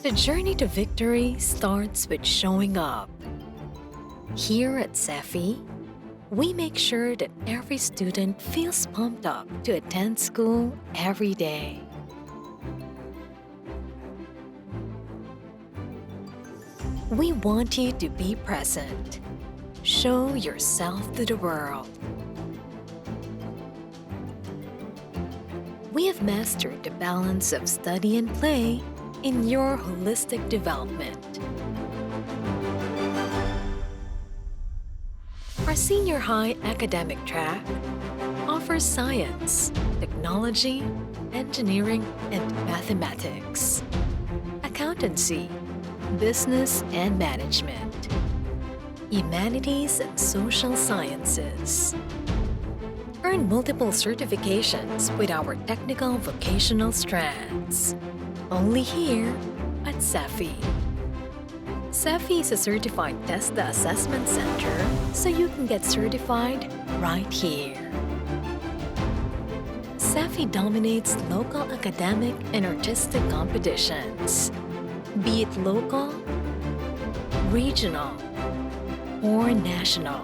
The journey to victory starts with showing up. Here at CEFI, we make sure that every student feels pumped up to attend school every day. We want you to be present. Show yourself to the world. We have mastered the balance of study and play in your holistic development. Our senior high academic track offers science, technology, engineering, and mathematics, accountancy, business and management, humanities and social sciences. Earn multiple certifications with our technical vocational strands. Only here at CEFI. CEFI is a certified TESDA assessment center, so you can get certified right here. CEFI dominates local academic and artistic competitions, be it local, regional, or national.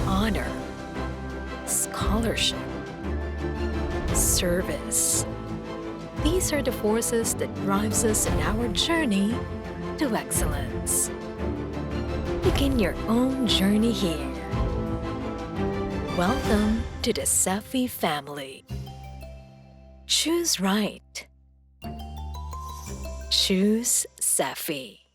Honor, scholarship, service. These are the forces that drives us in our journey to excellence. Begin your own journey here. Welcome to the CEFI family. Choose right. Choose CEFI.